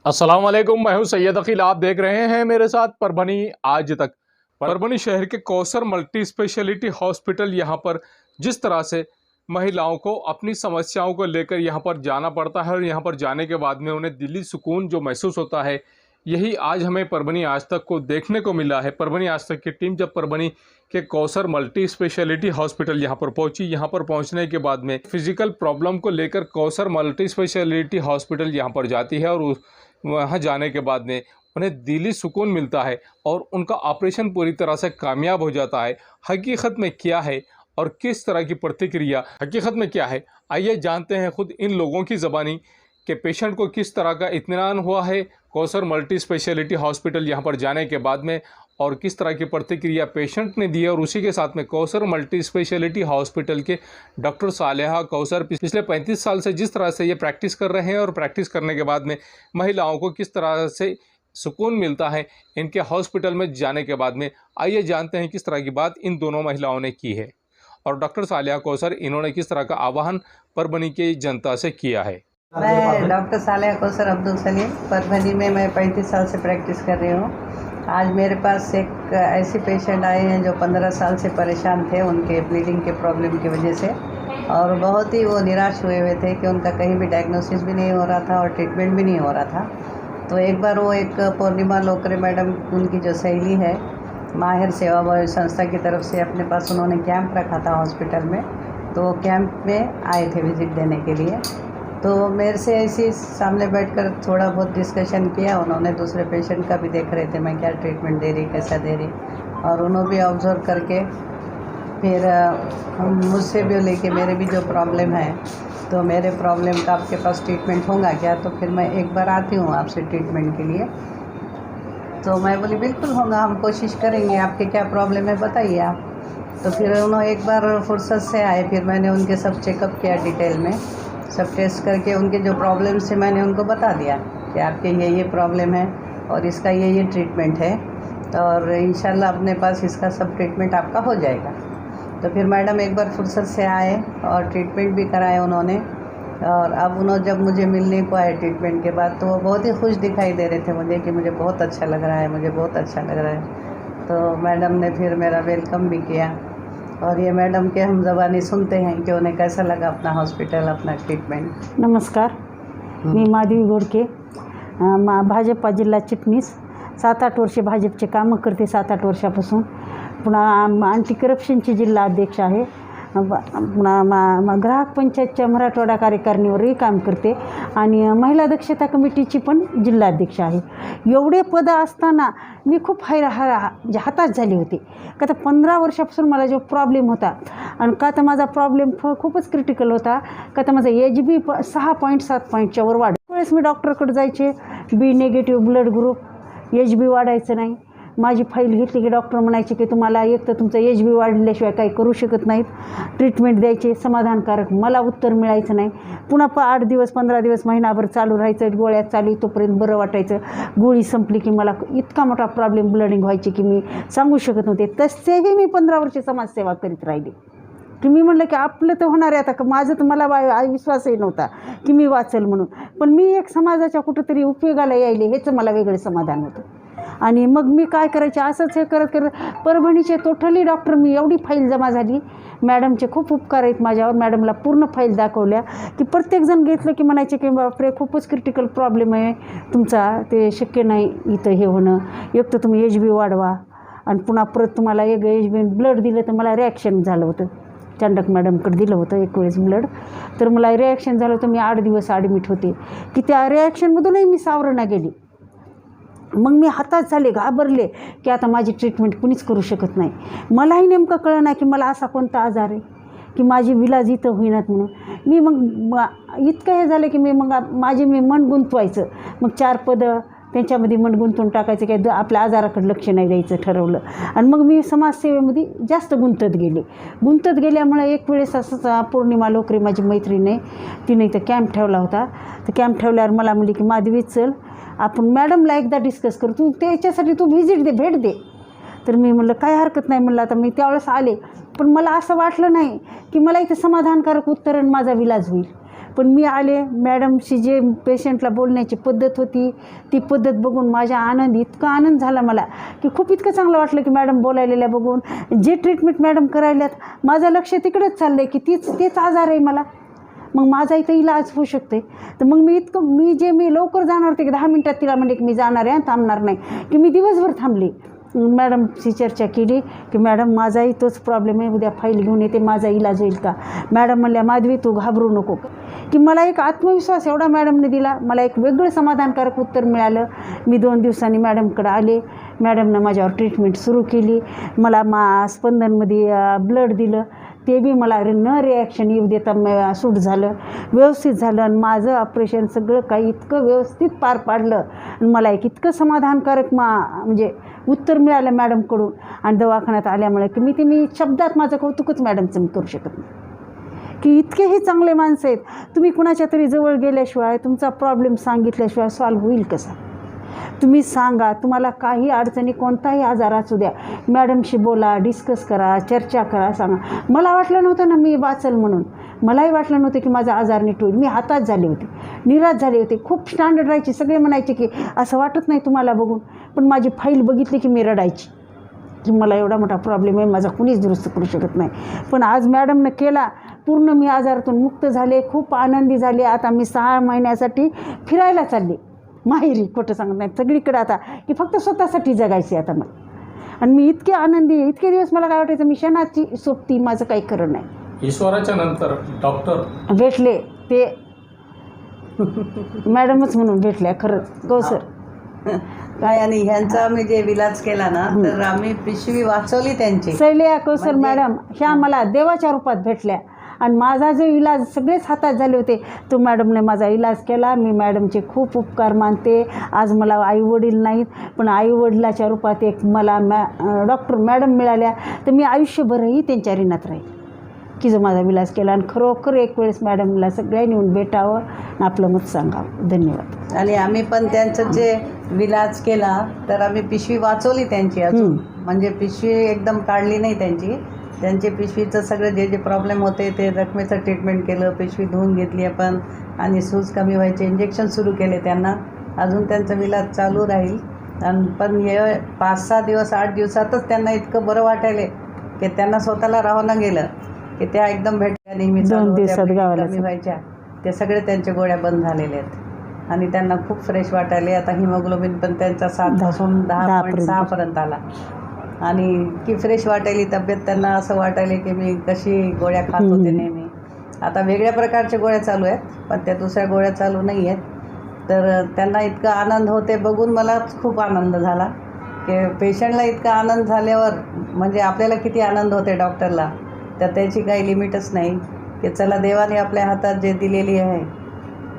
अस्सलाम वालेकुम, मैं हूं सैयद अकील। आप देख रहे हैं मेरे साथ परभनी आज तक। परभनी शहर के कौसर मल्टी स्पेशलिटी हॉस्पिटल, यहाँ पर जिस तरह से महिलाओं को अपनी समस्याओं को लेकर यहाँ पर जाना पड़ता है और यहाँ पर जाने के बाद में उन्हें दिली सुकून जो महसूस होता है, यही आज हमें परभनी आज तक को देखने को मिला है। परभनी आज तक की टीम जब परभनी के कौसर मल्टी स्पेशलिटी हॉस्पिटल यहाँ पर पहुंची, यहाँ पर पहुंचने के बाद में फिजिकल प्रॉब्लम को लेकर कौसर मल्टी स्पेशलिटी हॉस्पिटल यहाँ पर जाती है और वहाँ जाने के बाद में उन्हें दिली सुकून मिलता है और उनका ऑपरेशन पूरी तरह से कामयाब हो जाता है। हकीकत में क्या है और किस तरह की प्रतिक्रिया हकीकत में क्या है, आइए जानते हैं खुद इन लोगों की ज़बानी कि पेशेंट को किस तरह का इत्मीनान हुआ है कौसर मल्टी स्पेशलिटी हॉस्पिटल यहाँ पर जाने के बाद में, और किस तरह की प्रतिक्रिया पेशेंट ने दी है। और उसी के साथ में कौसर मल्टी स्पेशलिटी हॉस्पिटल के डॉक्टर सालेहा कौसर पिछले 35 साल से जिस तरह से ये प्रैक्टिस कर रहे हैं और प्रैक्टिस करने के बाद में महिलाओं को किस तरह से सुकून मिलता है इनके हॉस्पिटल में जाने के बाद में, आइए जानते हैं किस तरह की बात इन दोनों महिलाओं ने की है और डॉक्टर सालेहा कौसर इन्होंने किस तरह का आह्वान परभनी की जनता से किया है। मैं डॉक्टर सालेहा कौसर अब्दुल सलीम, परभनी में मैं 35 साल से प्रैक्टिस कर रही हूँ। आज मेरे पास एक ऐसी पेशेंट आए हैं जो 15 साल से परेशान थे उनके ब्लीडिंग के प्रॉब्लम की वजह से, और बहुत ही वो निराश हुए हुए थे कि उनका कहीं भी डायग्नोसिस भी नहीं हो रहा था और ट्रीटमेंट भी नहीं हो रहा था। तो एक बार वो एक पूर्णिमा लोकरे मैडम, उनकी जो सहेली है, माहिर सेवा भावी संस्था की तरफ से अपने पास उन्होंने कैंप रखा था हॉस्पिटल में, तो कैंप में आए थे विज़िट देने के लिए। तो मेरे से ऐसे सामने बैठकर थोड़ा बहुत डिस्कशन किया उन्होंने। दूसरे पेशेंट का भी देख रहे थे मैं क्या ट्रीटमेंट दे रही, कैसा दे रही, और उन्होंने भी ऑब्जर्व करके फिर हम मुझसे भी लेके मेरे भी जो प्रॉब्लम है, तो मेरे प्रॉब्लम का आपके पास ट्रीटमेंट होगा क्या, तो फिर मैं एक बार आती हूँ आपसे ट्रीटमेंट के लिए। तो मैं बोली बिल्कुल होगा, हम कोशिश करेंगे, आपके क्या प्रॉब्लम है बताइए आप। तो फिर उन्होंने एक बार फुर्सत से आए, फिर मैंने उनके सब चेकअप किया डिटेल में, सब टेस्ट करके उनके जो प्रॉब्लम से मैंने उनको बता दिया कि आपके ये प्रॉब्लम है और इसका ये ट्रीटमेंट है, और इंशाल्लाह अपने पास इसका सब ट्रीटमेंट आपका हो जाएगा। तो फिर मैडम एक बार फुर्सत से आए और ट्रीटमेंट भी कराए उन्होंने, और अब उन्होंने जब मुझे मिलने को आए ट्रीटमेंट के बाद, तो वो बहुत ही खुश दिखाई दे रहे थे मुझे कि मुझे बहुत अच्छा लग रहा है, मुझे बहुत अच्छा लग रहा है। तो मैडम ने फिर मेरा वेलकम भी किया, और ये मैडम के हम ज़बानी सुनते हैं कि उन्हें कैसा लगा अपना हॉस्पिटल, अपना ट्रीटमेंट। नमस्कार, मी माधवी गोडके, भाजपा जिल्हा चिटणीस, 7-8 वर्षे भाजपचे कामं करते, 7-8 वर्षापासून। पुन्हा अँटी करप्शनची जिल्हा अध्यक्ष आहे, पुन्हा ग्राहक पंचायतच्या मराठवाडा कार्यकारिणीवरही काम करते आणि महिला दक्षता कमिटीची पण जिल्हा अध्यक्ष आहे। एवढे पद असताना मी खूप हताश झाले होते का, तर 15 वर्षापासून मला जो प्रॉब्लेम होता, आणि का तर माझा प्रॉब्लेम खूपच क्रिटिकल होता, का तर माझा HB 6.7 पॉईंटच्या वर वाढ। त्यावेळेस मी डॉक्टरकडे जायचे, B negative blood group, HB वाढायचं नाही। माझी फाईल घेतली की डॉक्टर म्हणायचे की तुम्हाला एक तर तुमचं HB वाढल्याशिवाय काही करू शकत नाहीत, ट्रीटमेंट द्यायचे, समाधानकारक मला उत्तर मिळायचं नाही। पुन्हा 8 दिवस 15 दिवस महिनाभर चालू राहायचं, गोळ्यात चालू, तोपर्यंत बरं वाटायचं। गोळी संपली की मला इतका मोठा प्रॉब्लेम ब्लडिंग व्हायची की मी सांगू शकत नव्हते। तसेही मी 15 वर्षे समाजसेवा करीत राहिली की मी म्हटलं की आपलं तर होणार आहे आता, माझं तर मला विश्वासही नव्हता की मी वाचेल म्हणून, पण मी एक समाजाच्या कुठंतरी उपयोगाला यायले हेच मला वेगळं समाधान होतं। आणि मग मी काय करायचे, असंच हे करत करत परभणीचे टोटली डॉक्टर, मी एवढी फाईल जमा झाली। मॅडमचे खूप उपकार आहेत माझ्यावर, मॅडमला पूर्ण फाईल दाखवल्या की प्रत्येकजण घेतलं की म्हणायचे की बापरे खूपच क्रिटिकल प्रॉब्लेम आहे तुमचा, ते शक्य नाही इथं हे होणं, एक तर तुम्ही HB वाढवा, आणि पुन्हा परत तुम्हाला एक HB ब्लड दिलं तर मला रिॲक्शन झालं होतं। चांडक मॅडमकडे दिलं होतं एक वेळेस ब्लड, तर मला रिॲक्शन झालं होतं, मी 8 दिवस ॲडमिट होते की त्या रिॲक्शनमधूनही मी सावरणा गेली। मग मी हताश झाले, घाबरले की आता माझी ट्रीटमेंट कुणीच करू शकत नाही। मलाही नेमकं कळलं नाही की मला असा कोणता आजार आहे की माझी विलाज इथं होईनात म्हणून। मी मग इतकं हे झालं की मी मन गुंतवायचं, मग 4 पदं त्यांच्यामध्ये मन गुंतवून टाकायचं, की आपल्या आजाराकडे लक्ष नाही द्यायचं ठरवलं, आणि मग मी समाजसेवेमध्ये जास्त गुंतत गेल्यामुळे एक वेळेस असंच पौर्णिमा लोकरे माझी मैत्रीण आहे, तिने इथं कॅम्प ठेवला होता। तर कॅम्प ठेवल्यावर मला म्हणली की माधवी चल आपण मॅडमला एकदा डिस्कस करू, तू त्याच्यासाठी तू व्हिजिट दे, भेट दे। तर मी म्हटलं काय हरकत नाही म्हणलं, आता मी त्यावेळेस आले, पण मला असं वाटलं नाही की मला इथे समाधानकारक उत्तर आणि माझा विलाज होईल। पण मी आले, मॅडमशी जे पेशंटला बोलण्याची पद्धत होती ती पद्धत बघून माझ्या इतका आनंद झाला मला की खूप इतकं चांगलं वाटलं की मॅडम बोलायलेल्या बघून. जे ट्रीटमेंट मॅडम करायल्यात माझं लक्ष तिकडेच चाललं आहे की तेच आजार आहे मला, मग माझा इथं इलाज होऊ शकते. तर मग मी लवकर जाणार होते की 10 मिनटात तिला म्हणले की मी जाणार आहे, थांबणार नाही, की मी दिवसभर थांबले. मॅडमशी चर्चा केली की मॅडम माझाही तोच प्रॉब्लेम आहे, उद्या फाईल घेऊन येते, माझा इलाज होईल का. मॅडम म्हणल्या माधवी तू घाबरू नको, की मला एक आत्मविश्वास एवढा मॅडमने दिला. मला एक वेगळं समाधानकारक उत्तर मिळालं. मी 2 दिवसांनी मॅडमकडे आले. मॅडमनं माझ्यावर ट्रीटमेंट सुरू केली. मला स्पंदनमध्ये ब्लड दिलं, ते बी मला न रिॲक्शन येऊ देता सूट झालं, व्यवस्थित झालं. आणि माझं ऑपरेशन सगळं काही इतकं व्यवस्थित पार पाडलं आणि मला एक इतकं समाधानकारक म्हणजे उत्तर मिळालं मॅडमकडून. आणि दवाखान्यात आल्यामुळे की मी शब्दात माझं कौतुकच मॅडमचं मी करू शकत नाही की इतकेही चांगले माणसं आहेत. तुम्ही कुणाच्या तरी जवळ गेल्याशिवाय तुमचा प्रॉब्लेम सांगितल्याशिवाय सॉल्व्ह होईल कसा. तुम्ही सांगा, तुम्हाला काही अडचणी कोणताही आजार असू द्या, मॅडमशी बोला, डिस्कस करा, चर्चा करा, सांगा. मला वाटलं नव्हतं ना मी वाचल म्हणून, मलाही वाटलं नव्हतं की माझा आजार नीट होईल. मी हातात झाले होते, निराश झाले होते, खूप स्टँडर्ड राहायची. सगळे म्हणायचे की असं वाटत नाही तुम्हाला बघून, पण माझी फाईल बघितली की मी रडायची की मला एवढा मोठा प्रॉब्लेम आहे, माझा कुणीच दुरुस्त करू शकत नाही. पण आज मॅडमनं केला, पूर्ण मी आजारातून मुक्त झाले, खूप आनंदी झाले. आता मी 6 महिन्यासाठी फिरायला चालले माहेरी, खोटं सांगत नाही, सगळीकडे आता की फक्त स्वतःसाठी जगायचे आता मला. आणि मी इतके आनंदी आहे. इतके दिवस मला काय वाटायचं मी क्षणाची सोबती, माझं काही खरं नाही. ईश्वराच्या नंतर डॉक्टर भेटले ते मॅडमच म्हणून भेटल्या खरंच कौसर. काय आणि ह्यांचा आम्ही जे विलाज केला ना, तर आम्ही पिशवी वाचवली त्यांची. शैल्या कौसर मॅडम ह्या मला देवाच्या रूपात भेटल्या आणि माझा जो इलाज सगळेच हातात झाले होते, तो मॅडमने माझा इलाज केला. मी मॅडमचे खूप उपकार मानते. आज मला आईवडील नाहीत, पण आईवडिलाच्या रूपात एक मला डॉक्टर मॅडम मिळाल्या, तर मी आयुष्यभरही त्यांच्या ऋणात राहील की जो माझा इलाज केला. आणि खरोखर एक वेळेस मॅडमला सगळ्यांनी येऊन भेटावं आणि आपलं मत सांगावं. धन्यवाद. आणि आम्ही पण त्यांचं जे विलाज केला तर आम्ही पिशवी वाचवली त्यांची अजून, म्हणजे पिशवी एकदम काढली नाही त्यांची पिशवीचं सगळं जे प्रॉब्लेम होते ते जखमेचं ट्रीटमेंट केलं, पिशवी धुवून घेतली आपण आणि सूज कमी व्हायचे इंजेक्शन सुरू केले त्यांना. अजून त्यांचा विलाज चालू राहील. आणि पण हे 5-6 दिवस 8 दिवसातच त्यांना इतकं बरं वाटायले की त्यांना स्वतःला राहणं गेलं की त्या एकदम भेटल्या, नेहमी 2 दिवसात गावाला कमी व्हायच्या, ते सगळे त्यांच्या गोळ्या बंद झालेल्या आहेत आणि त्यांना खूप फ्रेश वाटायले. आता हिमोग्लोबिन पण त्यांचा 7 पासून 10.6 पर्यंत आला आणि की फ्रेश वाटायली तब्येत. त्यांना असं वाटायले की मी कशी गोळ्या खात होते नेहमी. आता वेगळ्या प्रकारच्या गोळ्या चालू आहेत, पण त्या दुसऱ्या गोळ्या चालू नाही आहेत. तर त्यांना इतका आनंद होते बघून मला खूप आनंद झाला की पेशंटला इतका आनंद झाल्यावर म्हणजे आपल्याला किती आनंद होते डॉक्टरला. तर त्याची काही लिमिटच नाही की चला देवाने आपल्या हातात जे दिलेली आहे,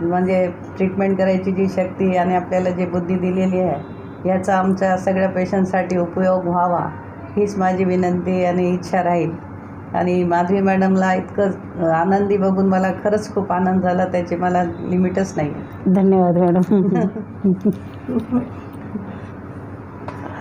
म्हणजे ट्रीटमेंट करायची जी शक्ती आणि आपल्याला जी बुद्धी दिलेली आहे, याचा आमच्या सगळ्या पेशंटसाठी उपयोग व्हावा हीच माझी विनंती आणि इच्छा राहील. आणि माधवी मॅडमला इतकं आनंदी बघून मला खरंच खूप आनंद झाला, त्याची मला लिमिटच नाही. धन्यवाद मॅडम.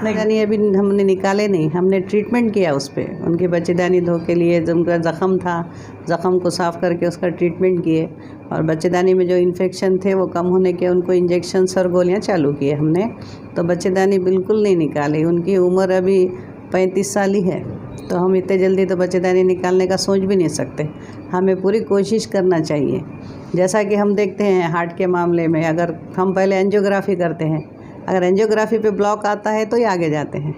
नहीं, अभी हमने निकाले नहीं, हमने ट्रीटमेंट किया उस पर. उनके बच्चेदानी धो के लिए जो उनका ज़ख़म था, ज़ख़म को साफ़ करके उसका ट्रीटमेंट किए और बच्चेदानी में जो इन्फेक्शन थे वो कम होने के उनको इंजेक्शन्स और गोलियां चालू किए हमने. तो बच्चेदानी बिल्कुल नहीं निकाली. उनकी उम्र अभी 35 साल ही है, तो हम इतने जल्दी तो बच्चेदानी निकालने का सोच भी नहीं सकते. हमें पूरी कोशिश करना चाहिए. जैसा कि हम देखते हैं हार्ट के मामले में, अगर हम पहले एंजियोग्राफी करते हैं, अगर एंजियोग्राफी पे ब्लॉक आता है तो ही आगे जाते हैं.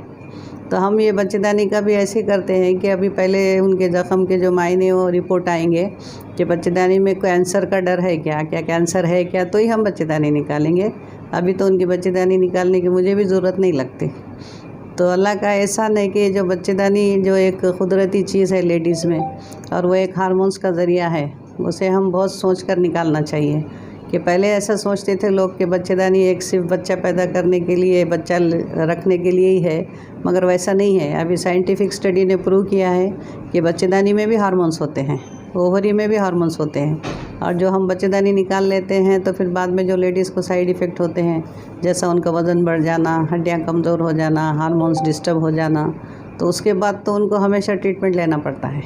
तो हम ये बच्चेदानी का भी ऐसे करते हैं कि अभी पहले उनके ज़ख़म के जो मायने वो रिपोर्ट आएंगे कि बच्चेदानी में कैंसर का डर है क्या कैंसर है क्या, तो ही हम बच्चेदानी निकालेंगे. अभी तो उनकी बच्चेदानी निकालने की मुझे भी ज़रूरत नहीं लगती. तो अल्लाह का एहसान है कि जो बच्चेदानी जो एक कुदरती चीज़ है लेडीज़ में, और वो एक हार्मोन्स का ज़रिया है, उसे हम बहुत सोच कर निकालना चाहिए. कि पहले ऐसा सोचते थे लोग कि बच्चेदानी एक सिर्फ बच्चा पैदा करने के लिए, बच्चा रखने के लिए ही है, मगर वैसा नहीं है. अभी साइंटिफिक स्टडी ने प्रूव किया है कि बच्चेदानी में भी हार्मोन्स होते हैं, ओवरी में भी हार्मोन्स होते हैं. और जो हम बच्चेदानी निकाल लेते हैं तो फिर बाद में जो लेडीज़ को साइड इफ़ेक्ट होते हैं, जैसा उनका वज़न बढ़ जाना, हड्डियाँ कमज़ोर हो जाना, हार्मोन्स डिस्टर्ब हो जाना, तो उसके बाद तो उनको हमेशा ट्रीटमेंट लेना पड़ता है.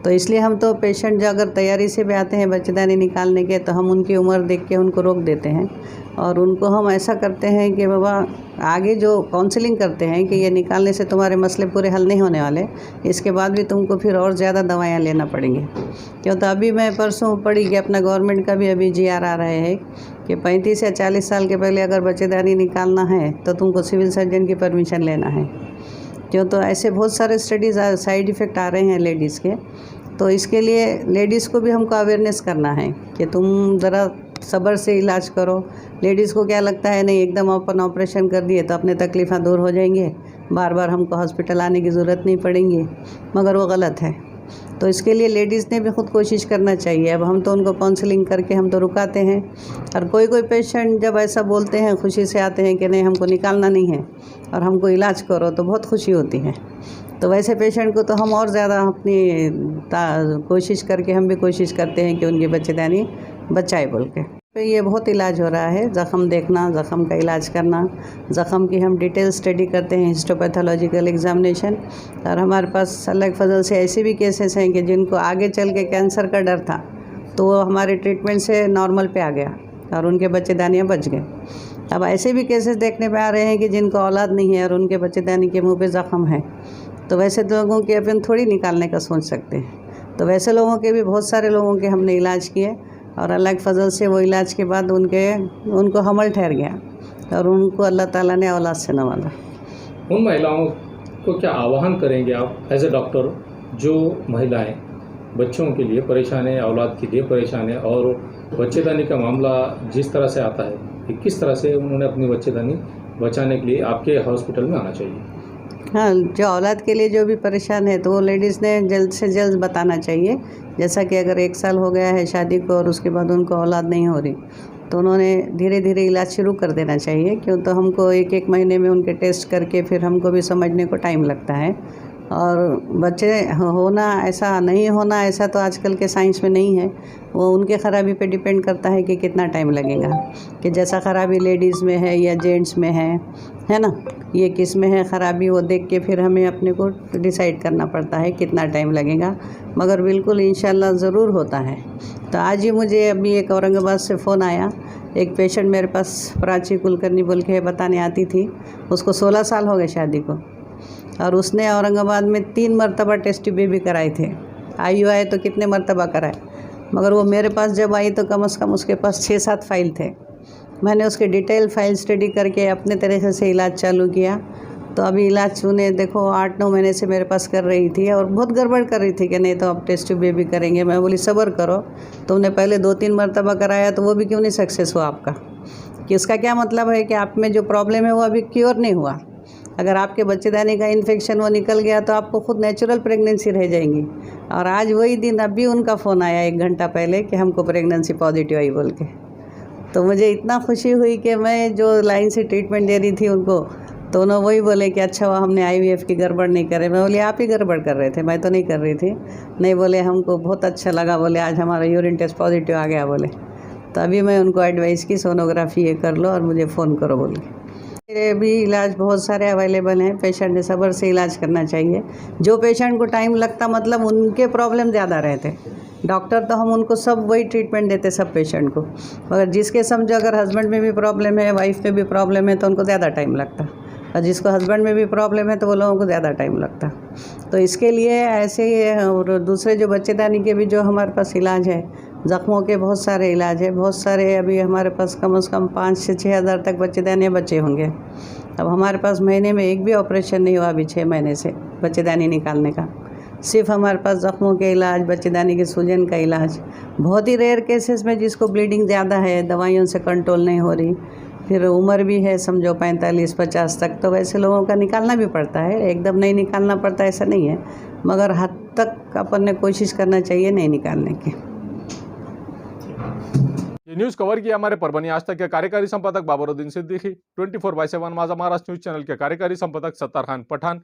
तो इसलिए हम तो पेशेंट जो अगर तैयारी से भी आते हैं बच्चेदानी निकालने के, तो हम उनकी उम्र देख के उनको रोक देते हैं और उनको हम ऐसा करते हैं कि बाबा आगे जो काउंसलिंग करते हैं कि ये निकालने से तुम्हारे मसले पूरे हल नहीं होने वाले, इसके बाद भी तुमको फिर और ज़्यादा दवाइयाँ लेना पड़ेंगी। क्यों तो अभी मैं परसों पढ़ी कि अपना गवर्नमेंट का भी अभी GR आ रहे हैं कि 35 या 40 साल के पहले अगर बच्चेदानी निकालना है तो तुमको सिविल सर्जन की परमिशन लेना है। क्यों तो ऐसे बहुत सारे स्टडीज़ साइड इफ़ेक्ट आ रहे हैं लेडीज़ के, तो इसके लिए लेडीज़ को भी हमको अवेयरनेस करना है कि तुम ज़रा सब्र से इलाज करो। लेडीज़ को क्या लगता है, नहीं एकदम अपन ऑपरेशन कर दिए तो अपने तकलीफ़ें दूर हो जाएंगे, बार बार हमको हॉस्पिटल आने की ज़रूरत नहीं पड़ेंगी, मगर वो गलत है। तो इसके लिए लेडीज़ ने भी खुद कोशिश करना चाहिए। अब हम तो उनको काउंसलिंग करके हम तो रुकाते हैं, और कोई कोई पेशेंट जब ऐसा बोलते हैं खुशी से आते हैं कि नहीं हमको निकालना नहीं है और हमको इलाज करो, तो बहुत खुशी होती है। तो वैसे पेशेंट को तो हम और ज़्यादा अपनी कोशिश करके हम भी कोशिश करते हैं कि उनकी बच्चेदानी बचाए बोल के। तो ये बहुत इलाज हो रहा है, ज़ख़म देखना, ज़ख़म का इलाज करना, ज़ख़म की हम डिटेल स्टडी करते हैं, हिस्टोपैथोलॉजिकल एग्जामिनेशन। और हमारे पास अल्लाह के फजल से ऐसे भी केसेस हैं कि जिनको आगे चल के कैंसर का डर था, तो वो हमारे ट्रीटमेंट से नॉर्मल पे आ गया और उनके बच्चेदानियाँ बच गए। अब ऐसे भी केसेस देखने पे आ रहे हैं कि जिनको औलाद नहीं है और उनके बच्चेदानी के मुँह पे ज़ख़म है, तो वैसे लोगों के अपन थोड़ी निकालने का सोच सकते हैं। तो वैसे लोगों के भी बहुत सारे लोगों के हमने इलाज किए और अल्लाह के फजल से वो इलाज के बाद उनको हमल ठहर गया और उनको अल्लाह ताला ने औलाद से नवाजा। उन महिलाओं को क्या आह्वान करेंगे आप एज ए डॉक्टर, जो महिलाएं बच्चों के लिए परेशान है, औलाद के लिए परेशान है, और बच्चेदानी का मामला जिस तरह से आता है कि किस तरह से उन्होंने अपनी बच्चेदानी बचाने के लिए आपके हॉस्पिटल में आना चाहिए? हाँ, जो औलाद के लिए जो भी परेशान है तो वो लेडीज़ ने जल्द से जल्द बताना चाहिए। जैसा कि अगर 1 साल हो गया है शादी को और उसके बाद उनको औलाद नहीं हो रही, तो उन्होंने धीरे धीरे इलाज शुरू कर देना चाहिए। क्यों तो हमको 1-1 महीने में उनके टेस्ट करके फिर हमको भी समझने को टाइम लगता है। और बच्चे होना ऐसा नहीं होना ऐसा तो आजकल के साइंस में नहीं है, वो उनके ख़राबी पे डिपेंड करता है कि कितना टाइम लगेगा, कि जैसा ख़राबी लेडीज़ में है या जेंट्स में है ना, ये किस में है ख़राबी, वो देख के फिर हमें अपने को डिसाइड करना पड़ता है कितना टाइम लगेगा। मगर बिल्कुल इंशाल्लाह ज़रूर होता है। तो आज ही मुझे अभी एक औरंगाबाद से फ़ोन आया, एक पेशेंट मेरे पास प्राची कुलकर्णी बोल के बताने आती थी, उसको 16 साल हो गए शादी को, और उसने औरंगाबाद में 3 मरतबा टेस्ट बेबी कराए थे। IUI तो कितने मरतबा कराए, मगर वो मेरे पास जब आई तो कम से कम उसके पास 6-7 फाइल थे। मैंने उसके डिटेल फाइल स्टडी करके अपने तरीके से इलाज चालू किया। तो अभी इलाज उन्हें देखो 8-9 महीने से मेरे पास कर रही थी और बहुत गड़बड़ कर रही थी कि नहीं तो अब टेस्ट बेबी करेंगे। मैं बोली सब्र करो, तुमने पहले 2-3 मरतबा कराया तो वो भी क्यों नहीं सक्सेस हुआ आपका, कि इसका क्या मतलब है कि आप में जो प्रॉब्लम है वो अभी क्योर नहीं हुआ। अगर आपके बच्चेदानी का इन्फेक्शन वो निकल गया तो आपको खुद नेचुरल प्रेगनेंसी रह जाएंगी। और आज वही दिन अभी उनका फ़ोन आया 1 घंटा पहले कि हमको प्रेगनेंसी पॉजिटिव आई बोल के। तो मुझे इतना खुशी हुई कि मैं जो लाइन से ट्रीटमेंट दे रही थी उनको, तो उन्होंने वही बोले कि अच्छा वो हमने IVF की गड़बड़ नहीं करे। मैं बोली आप ही गड़बड़ कर रहे थे, मैं तो नहीं कर रही थी। नहीं बोले हमको बहुत अच्छा लगा, बोले आज हमारा यूरिन टेस्ट पॉजिटिव आ गया बोले। तो अभी मैं उनको एडवाइस की सोनोग्राफी ये कर लो और मुझे फ़ोन करो बोल के। मेरे भी इलाज बहुत सारे अवेलेबल हैं, पेशेंट ने सब्र से इलाज करना चाहिए। जो पेशेंट को टाइम लगता मतलब उनके प्रॉब्लम ज़्यादा रहते, डॉक्टर तो हम उनको सब वही ट्रीटमेंट देते सब पेशेंट को, मगर जिसके समझो अगर हस्बैंड में भी प्रॉब्लम है, वाइफ में भी प्रॉब्लम है तो उनको ज़्यादा टाइम लगता, और जिसको हस्बैंड में भी प्रॉब्लम है तो वो लोगों को ज़्यादा टाइम लगता। तो इसके लिए ऐसे ही और दूसरे जो बच्चेदानी के भी जो हमारे पास इलाज है, ज़ख्मों के बहुत सारे इलाज है, बहुत सारे अभी हमारे पास कम से कम 5 से 6 हज़ार तक बच्चेदानी बचे होंगे। अब हमारे पास महीने में एक भी ऑपरेशन नहीं हुआ अभी 6 महीने से बच्चेदानी निकालने का। सिर्फ हमारे पास ज़ख्मों के इलाज, बच्चेदानी के सूजन का इलाज, बहुत ही रेयर केसेस में जिसको ब्लीडिंग ज़्यादा है, दवाइयों से कंट्रोल नहीं हो रही, फिर उम्र भी है समझो 45-50 तक, तो वैसे लोगों का निकालना भी पड़ता है। एकदम नहीं निकालना पड़ता ऐसा नहीं है, मगर हद तक अपन ने कोशिश करना चाहिए नहीं निकालने की। ये न्यूज़ कवर किया हमारे परभनी आज तक के कार्यकारी संपादक बाबरुद्दीन सिद्दीकी, 24/7 माझा महाराष्ट्र न्यूज़ चैनल के कार्यकारी संपादक Sattar Khan Pathan,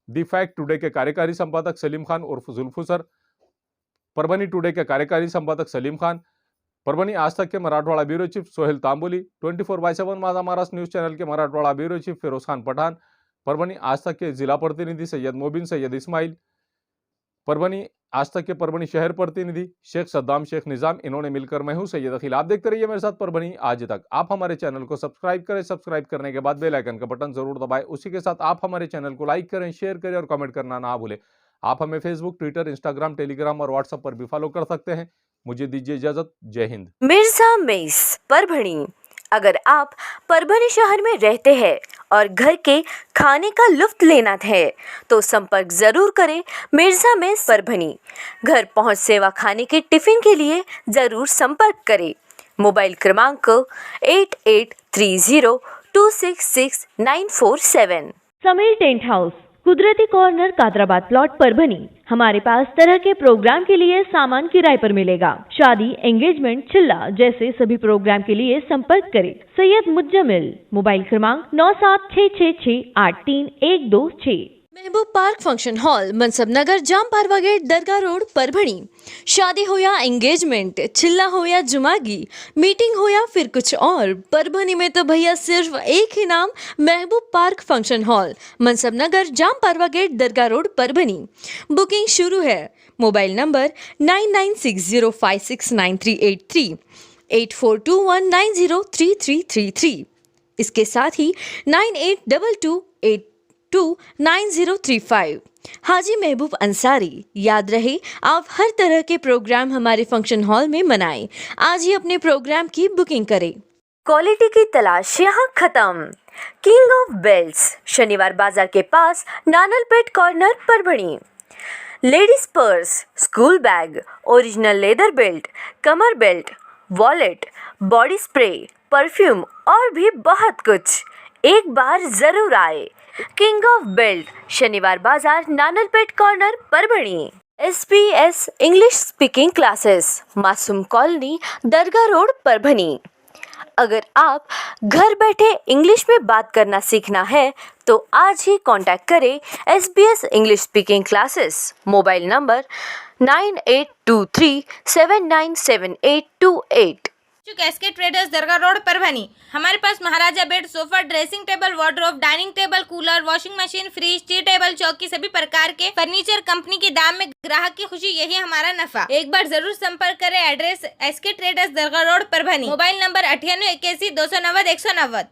the fact today के कार्यकारी संपादक सलीम खान उर्फ जुल्फू सर, परभनी टुडे के कार्यकारी संपादक सलीम खान, परभनी आज तक के मराठवाड़ा ब्यूरो चीफ सोहेल तांबोली, 24/7 माझा महाराष्ट्र न्यूज़ चैनल के मराठवाड़ा ब्यूरो चीफ फिरोज खान पठान, परभनी आज तक के जिला प्रतिनिधि सैयद मोबिन सैयद इस्माइल, परभनी आज तक के परभनी शहर प्रतिनिधि शेख सद्दाम शेख निजाम, इन्होंने मिलकर मैं हूं सैयद अखिल। आप देखते रहिए मेरे साथ परभनी आज तक। आप हमारे चैनल को सब्सक्राइब करें, सब्सक्राइब करने के बाद बेल आइकन का बटन जरूर दबाएं। उसी के साथ आप हमारे चैनल को लाइक करें, शेयर करें और कमेंट करना ना भूलें। आप हमें फेसबुक, ट्विटर, इंस्टाग्राम, टेलीग्राम और व्हाट्सएप पर भी फॉलो कर सकते हैं। मुझे दीजिए इजाजत। जय हिंद। मिर्जा मेस परभणी। अगर आप परभणी शहर में रहते हैं और घर के खाने का लुत्फ लेना है तो संपर्क जरूर करें मिर्जा मेस परभणी। घर पहुंच सेवा खाने के टिफिन के लिए जरूर संपर्क करें। मोबाइल क्रमांक 8830266947। समीर टेंट हाउस, कुदरती कॉर्नर, कादराबाद प्लॉट, परभनी। हमारे पास तरह के प्रोग्राम के लिए सामान किराए पर मिलेगा। शादी, एंगेजमेंट, चिल्ला जैसे सभी प्रोग्राम के लिए संपर्क करें सैयद मुज्जमिल। मोबाइल क्रमांक 9766683126। महबूब पार्क फंक्शन हॉल, मनसब नगर, जाम पारवा गेट, दरगाह रोड, परभणी। शादी हो या एंगेजमेंट, चिल्ला हो या जुमागी, मीटिंग हो या फिर कुछ और, परभणी में तो भैया सिर्फ एक ही नाम, महबूब पार्क फंक्शन हॉल, मनसब नगर, जाम पारवा गेट, दरगाह रोड, परभणी। बुकिंग शुरू है। Mobile number 9960569383, 8421903333। इसके साथ ही 9822829035। हाजी महबूब अंसारी। याद रहे, आप हर तरह के प्रोग्राम हमारे फंक्शन हॉल में मनाएं। आज ही अपने प्रोग्राम की बुकिंग करें। क्वालिटी की तलाश यहाँ खत्म। किंग ऑफ बेल्ट्स, शनिवार बाजार के पास, Nanalpet corner, Parbhani. Ladies purse, school bag, original leather belt, कमर belt, wallet, body spray, perfume और भी बहुत कुछ। एक बार जरूर आए। किंग ऑफ बेल्ट, शनिवार बाजार, Nanalpet corner, Parbhani. SBS English speaking classes, Masoom colony, Dargah road, Parbhani. अगर आप घर बैठे इंग्लिश में बात करना सीखना है तो आज ही कांटेक्ट करें SBS English speaking classes. Mobile number 9823797828। SK traders, Dargah road, Parbhani. हमारे पास महाराजा bed, sofa, dressing table, wardrobe, dining table, cooler, washing machine, fridge, tea table, चौकी, सभी प्रकार के फर्नीचर कंपनी के दाम में। ग्राहक की खुशी, यही हमारा नफा। एक बार जरूर संपर्क करें। Address SK traders, Dargah road, Parbhani. Mobile number 9881 290 190।